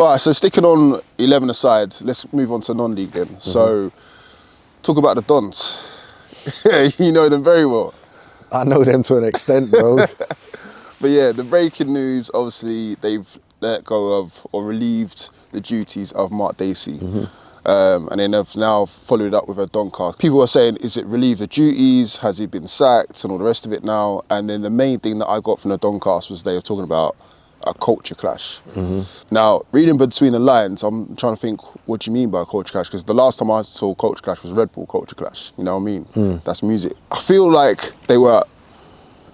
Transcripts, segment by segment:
All right, so sticking on 11 aside, let's move on to non-league then. So, talk about the Dons. You know them very well. I know them to an extent, bro. But yeah, the breaking news, obviously, they've let go of or relieved the duties of Mark Dacey. And then have now followed up with a Doncaster. People are saying, is it relieve the duties? Has he been sacked? And all the rest of it now. And then the main thing that I got from the Doncaster was they were talking about a culture clash. Now, reading between the lines, I'm trying to think, what do you mean by a culture clash? Because the last time I saw culture clash was Red Bull culture clash. You know what I mean? That's music. I feel like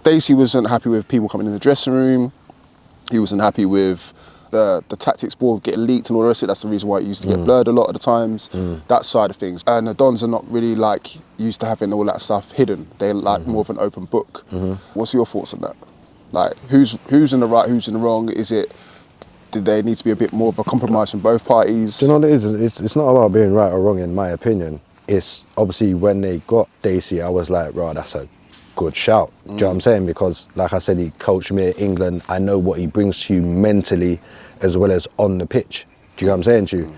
Dacey wasn't happy with people coming in the dressing room. He wasn't happy with the tactics board getting leaked and all the rest of it. That's the reason why it used to get blurred a lot of the times, that side of things. And the Dons are not really used to having all that stuff hidden. They're more of an open book. What's your thoughts on that? Like, who's in the right, who's in the wrong? Did there need to be a bit more of a compromise from both parties? Do you know what it is? It's not about being right or wrong, in my opinion. It's obviously when they got Dacey, I was like, right, that's a good shout. Do you know what I'm saying? Because, like I said, he coached me at England. I know what he brings to you mentally as well as on the pitch. Do you know what I'm saying to you?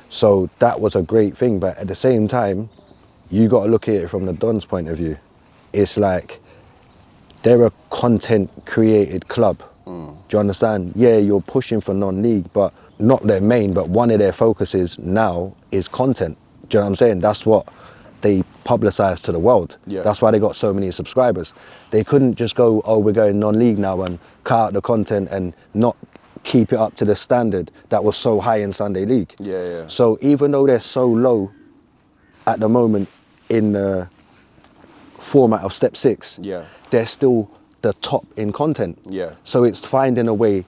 So that was a great thing. But at the same time, you got to look at it from the Dons' point of view. It's like they're a content-created club. Do you understand? Yeah, you're pushing for non-league, but not their main, but one of their focuses now is content. Do you know what I'm saying? That's what they publicise to the world. Yeah. That's why they got so many subscribers. They couldn't just go, oh, we're going non-league now and cut out the content and not keep it up to the standard that was so high in Sunday League. Yeah. So even though they're so low at the moment in the format of Step 6, they're still the top in content. Yeah. So it's finding a way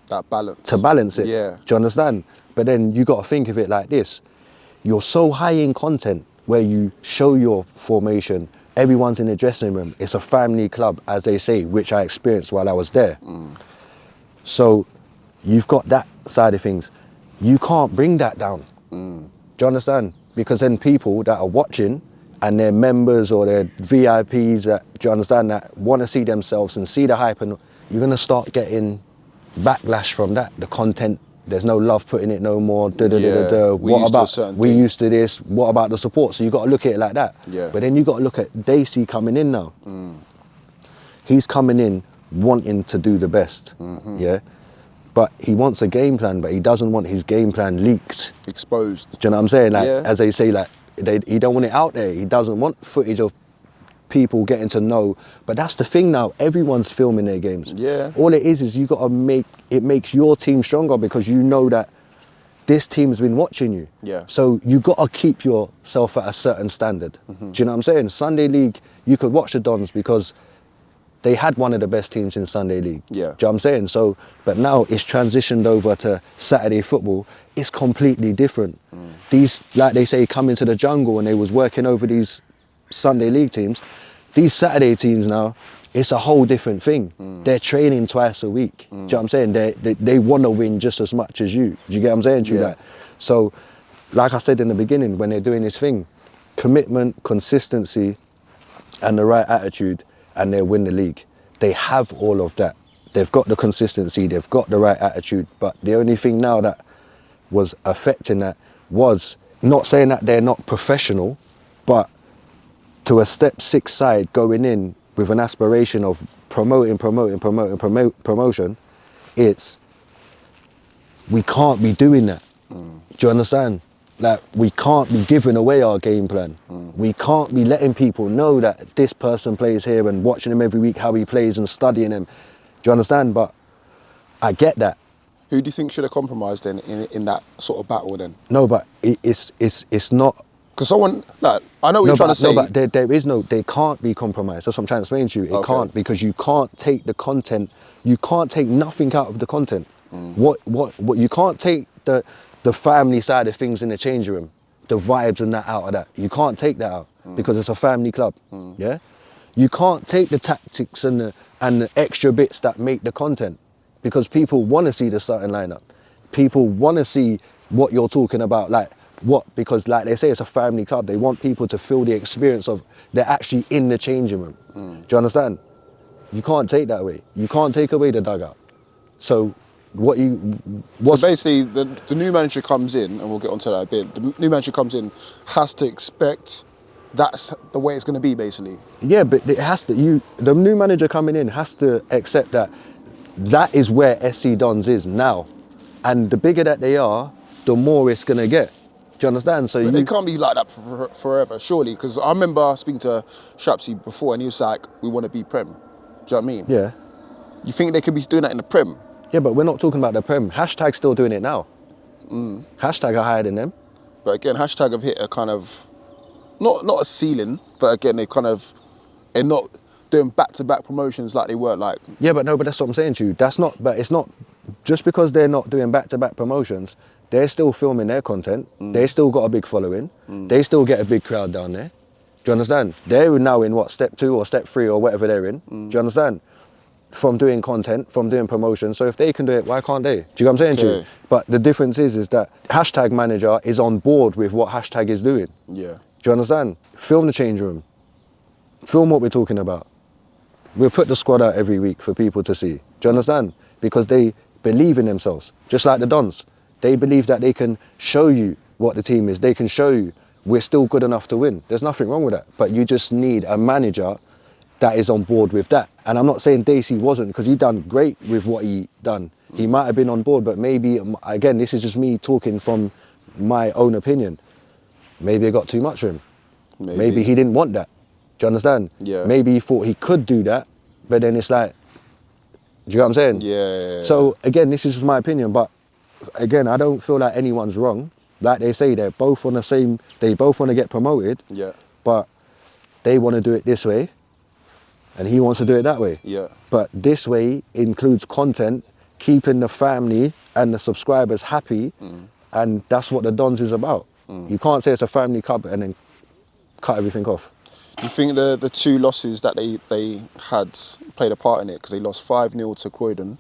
that balance to balance it. Yeah. Do you understand? But then you got to think of it like this. You're so high in content where you show your formation, everyone's in the dressing room. It's a family club, as they say, which I experienced while I was there. So you've got that side of things. You can't bring that down. Do you understand? Because then people that are watching and they're members or they're VIPs that, do you understand, that want to see themselves and see the hype, and you're going to start getting backlash from that. The content, there's no love put in it no more. What about, we used to this, what about the support? So you got to look at it like that. Yeah. But then you got to look at Dacey coming in now. He's coming in wanting to do the best, yeah? But he wants a game plan, but he doesn't want his game plan leaked. Exposed. Do you know what I'm saying? Like, as they say, like, he don't want it out there. He doesn't want footage of people getting to know. But that's the thing now. Everyone's filming their games. Yeah. All it is you got to it makes your team stronger because you know that this team's been watching you. Yeah. So you got to keep yourself at a certain standard. Do you know what I'm saying? Sunday League, you could watch the Dons because they had one of the best teams in Sunday League. Yeah. Do you know what I'm saying? So, but now it's transitioned over to Saturday football. It's completely different. These, like they say, come into the jungle and they was working over these Sunday League teams. These Saturday teams now, it's a whole different thing. They're training twice a week. Do you know what I'm saying? They want to win just as much as you. Do you get what I'm saying? Yeah. Like, so, like I said in the beginning, when they're doing this thing, commitment, consistency, and the right attitude, and they'll win the league. They have all of that. They've got the consistency, they've got the right attitude, but the only thing now that was affecting that was, not saying that they're not professional, but to a Step 6 side going in with an aspiration of promotion, it's, we can't be doing that. Do you understand? Like, we can't be giving away our game plan. We can't be letting people know that this person plays here and watching him every week, how he plays and studying him. Do you understand? But I get that. Who do you think should have compromised then in that sort of battle then? No, but it's not. Because someone, like, I know what you're trying to say. No, but they can't be compromised. That's what I'm trying to explain to you. It can't, because you can't take the content, you can't take nothing out of the content. What you can't take the family side of things in the changing room, the vibes and that out of that. You can't take that out because it's a family club. Yeah, you can't take the tactics and the extra bits that make the content, because people want to see the starting lineup. People want to see what you're talking about, because like they say, it's a family club. They want people to feel the experience of they're actually in the changing room. Do you understand? You can't take that away. You can't take away the dugout. So what he So was. basically, the new manager comes in, and we'll get onto that a bit. The new manager comes in, has to expect that's the way it's going to be, basically. Yeah, but it has to. The new manager coming in has to accept that that is where SC Dons is now, and the bigger that they are, the more it's gonna get. Do you understand? So But it can't be like that forever, surely. Because I remember speaking to Shapsy before, and he was like, "We want to be Prem." Do you know what I mean? yeah, You think they could be doing that in the Prem? yeah, but we're not talking about the Prem. Hashtag's still doing it now. Hashtag are higher than them. But again, hashtag have hit a kind of not a ceiling, but again they're not doing back-to-back promotions like they were like. Yeah, but no, but that's what I'm saying to you. That's not, but it's not, just because they're not doing back-to-back promotions, they're still filming their content. They still got a big following. They still get a big crowd down there. Do you understand? They're now in what, step 2 or step 3 or whatever they're in. Do you understand? From doing content, from doing promotion. So if they can do it, why can't they? Do you know what I'm saying to you? But the difference is that hashtag manager is on board with what hashtag is doing. Yeah. Do you understand? Film the change room. Film what we're talking about. We'll put the squad out every week for people to see. Do you understand? Because they believe in themselves, just like the Dons. They believe that they can show you what the team is. They can show you we're still good enough to win. There's nothing wrong with that. But you just need a manager that is on board with that. And I'm not saying Dacey wasn't, because he done great with what he done. He might have been on board, but maybe, again, this is just me talking from my own opinion. Maybe it got too much for him. Maybe he didn't want that. Do you understand? Yeah. Maybe he thought he could do that, but then it's like, do you know what I'm saying? Yeah. So again, this is just my opinion, but again, I don't feel like anyone's wrong. Like they say, they're both on the same, they both want to get promoted, Yeah. but they want to do it this way, and he wants to do it that way. Yeah. But this way includes content, keeping the family and the subscribers happy, and that's what the Dons is about. You can't say it's a family club and then cut everything off. Do you think the 2 losses that they had played a part in it? Because they lost 5-0 to Croydon,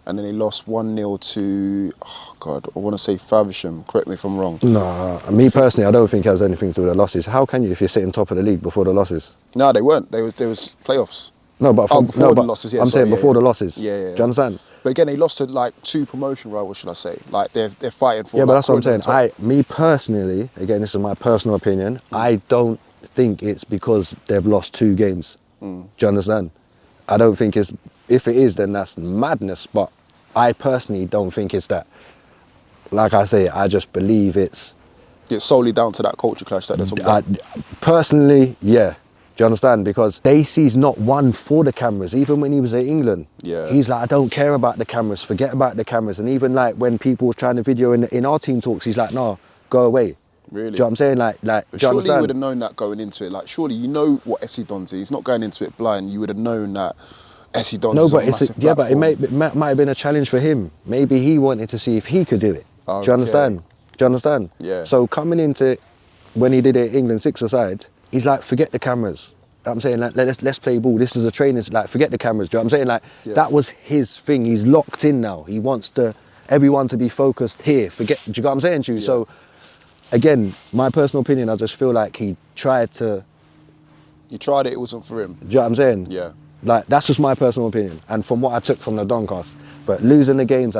and then they lost 1-0 to, oh God, I want to say Faversham. Correct me if I'm wrong. No, me personally, I don't think it has anything to do with the losses. How can you if you're sitting top of the league before the losses? No, they weren't. There was playoffs. No, but before the losses. Yeah, I'm saying before the losses. Yeah. Do you understand? But again, they lost to like 2 promotion rivals, should I say? Like they're fighting for. Yeah, but like, that's what I'm saying. Croydon Me personally, again, this is my personal opinion. I don't think it's because they've lost 2 games. Do you understand? I don't think it's. If it is, then that's madness. But I personally don't think it's that. Like I say, I just believe it's solely down to that culture clash that they're talking about. Personally, yeah. Do you understand? Because Dacey's not one for the cameras. Even when he was at England, he's like, I don't care about the cameras, forget about the cameras. And even like when people were trying to video in our team talks, he's like, no, go away. Really? Do you know what I'm saying? Like, but do you surely understand? you would have known that going into it. Like, surely you know what SC Dons is. He's not going into it blind. You would have known that SC Dons is a massive platform. But it might have been a challenge for him. Maybe he wanted to see if he could do it. Okay. Do you understand? Do you understand? Yeah. So coming into when he did it England 6-a-side, he's like, forget the cameras. I'm saying, like, let's play ball. This is a training. Like, forget the cameras. Do you know what I'm saying? Like, that was his thing. He's locked in now. He wants everyone to be focused here. Do you know what I'm saying to you? Yeah. So, again, my personal opinion, I just feel like he tried to. He tried it. It wasn't for him. Do you know what I'm saying? Yeah. Like, that's just my personal opinion, and from what I took from the Doncast. But losing the games,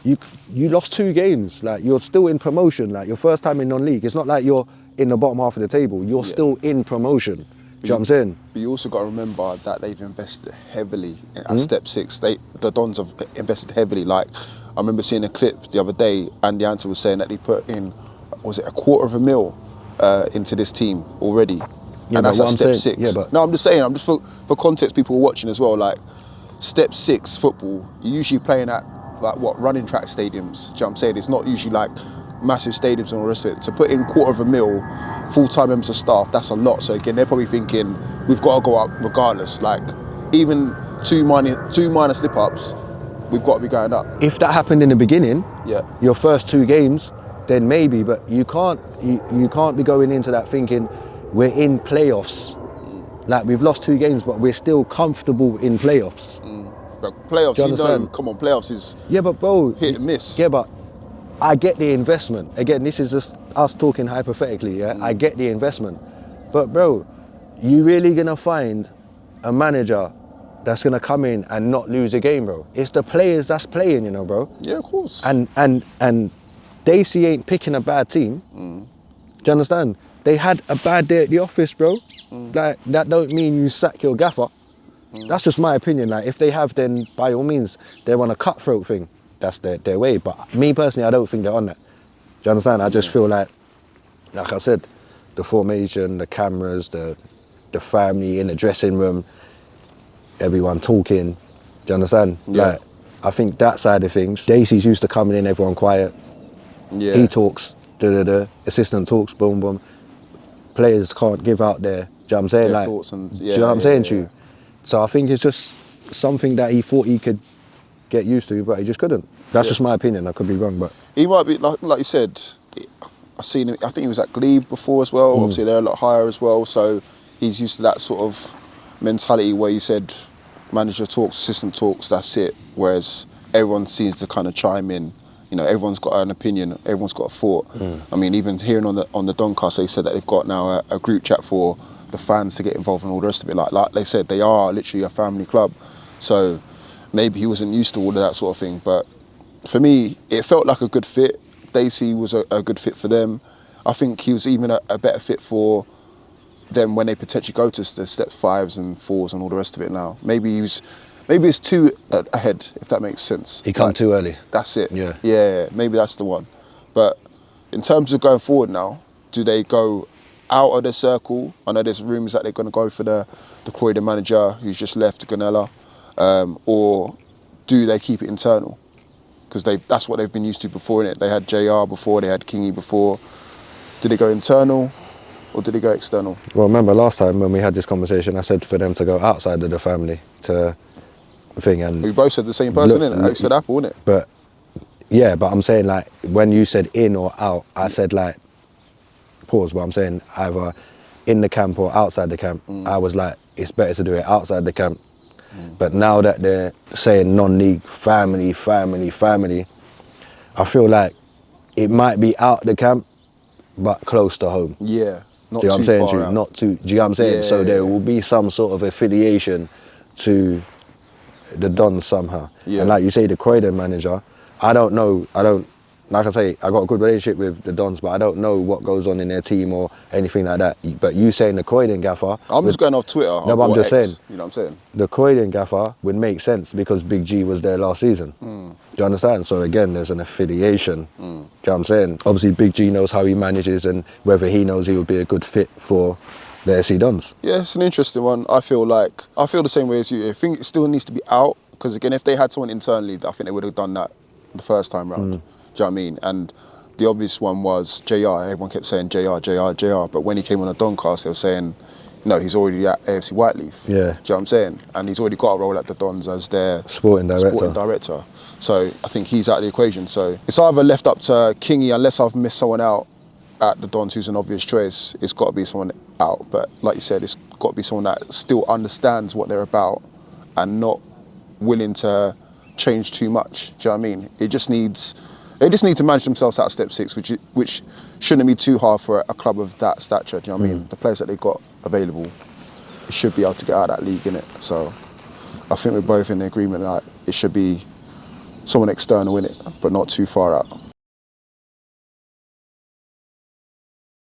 you lost 2 games. Like, you're still in promotion. Like, your first time in non-league. It's not like you're in the bottom half of the table. You're still in promotion. Do you know what I'm saying? But you also got to remember that they've invested heavily at step 6. The Dons have invested heavily. Like, I remember seeing a clip the other day, and the answer was saying that they put in, was it $250,000 into this team already? Yeah, and that's at step 6. Yeah, but no, I'm just saying, for context, people watching as well, like, step 6 football, you're usually playing at, like, running track stadiums. Do you know what I'm saying? It's not usually like massive stadiums and all the rest of it. To put in $250,000 full-time members of staff, that's a lot. So again, they're probably thinking we've got to go up regardless. Like, even two minor slip-ups, we've got to be going up. If that happened in the beginning, your first 2 games, then maybe. But you can't be going into that thinking we're in playoffs. Like, we've lost 2 games, but we're still comfortable in playoffs. But playoffs, come on, playoffs is but bro, hit and miss. Yeah, but I get the investment. Again, this is just us talking hypothetically, yeah? I get the investment. But bro, you really gonna find a manager that's gonna come in and not lose a game, bro. It's the players that's playing, you know, bro. Yeah, of course. And Dacey ain't picking a bad team. Do you understand? They had a bad day at the office, bro. Like, that don't mean you sack your gaffer. That's just my opinion. Like, if they have, then by all means, they're on a cutthroat thing. That's their way. But me personally, I don't think they're on that. Do you understand? I just feel like I said, the formation, the cameras, the family in the dressing room, everyone talking. Do you understand? Yeah. Like, I think that side of things. Dacey's used to coming in, everyone quiet. Yeah. He talks, assistant talks, boom, boom. Players can't give out their, do you know what I'm saying? Their Like, thoughts and- do you know what I'm saying to you? So I think it's just something that he thought he could get used to, but he just couldn't. That's just my opinion. I could be wrong, but He might be, like you said, I've seen him, I think he was at Glebe before as well. Obviously, they're a lot higher as well. So he's used to that sort of mentality where you said manager talks, assistant talks, that's it. Whereas everyone seems to kind of chime in. You know, everyone's got an opinion, everyone's got a thought. I mean, even hearing on the Doncast, they said that they've got now a group chat for the fans to get involved and all the rest of it. Like they said, they are literally a family club. So maybe he wasn't used to all of that sort of thing. But for me, it felt like a good fit. Dacey was a good fit for them. I think he was even a better fit for them when they potentially go to the steps 5s and 4s and all the rest of it now. Maybe it's too ahead, if that makes sense. he come too early. That's it. Yeah. Yeah, maybe that's the one. But in terms of going forward now, do they go out of the circle? I know there's rumours that they're going to go for the Croydon manager who's just left, Ganella, or do they keep it internal? Because that's what they've been used to before, innit? They had JR before, they had Kingy before. Did they go internal or did they go external? Well, remember last time when we had this conversation, I said for them to go outside of the family to thing, and We both said the same person, innit? You said Apple, innit? But yeah, but I'm saying, like, when you said in or out, I said, like, pause, but I'm saying either in the camp or outside the camp. I was like, it's better to do it outside the camp. But now that they're saying non-league, family, I feel like it might be out the camp, but close to home. Yeah, not Do you know what too I'm saying far to you? out. Not too, do you know what I'm saying? Yeah, So there yeah. will be some sort of affiliation to the Dons somehow. Yeah. And like you say, the Croydon manager, I don't know, like I say, I got a good relationship with the Dons, but I don't know what goes on in their team or anything like that. But you saying the Croydon gaffer... I'm just going off Twitter. No, but I'm just saying. You know what I'm saying? The Croydon gaffer would make sense because Big G was there last season. Do you understand? So again, there's an affiliation. Do you know what I'm saying? Obviously, Big G knows how he manages and whether he knows he would be a good fit for the SC Dons. Yeah, it's an interesting one. I feel the same way as you. I think it still needs to be out because again, if they had someone internally, I think they would have done that the first time round. Do you know what I mean? And the obvious one was JR. Everyone kept saying JR. But when he came on a Doncast, they were saying, no, he's already at AFC Whiteleaf. Yeah. Do you know what I'm saying? And he's already got a role at the Dons as their Sporting director. So I think he's out of the equation. So it's either left up to Kingy, unless I've missed someone out at the Dons who's an obvious choice. It's got to be someone out. But like you said, it's got to be someone that still understands what they're about and not willing to change too much. Do you know what I mean? They just need to manage themselves out of step 6, which shouldn't be too hard for a club of that stature. Do you know what I mean? The players that they've got available, they should be able to get out of that league, innit? So I think we're both in agreement that it should be someone external in it, but not too far out.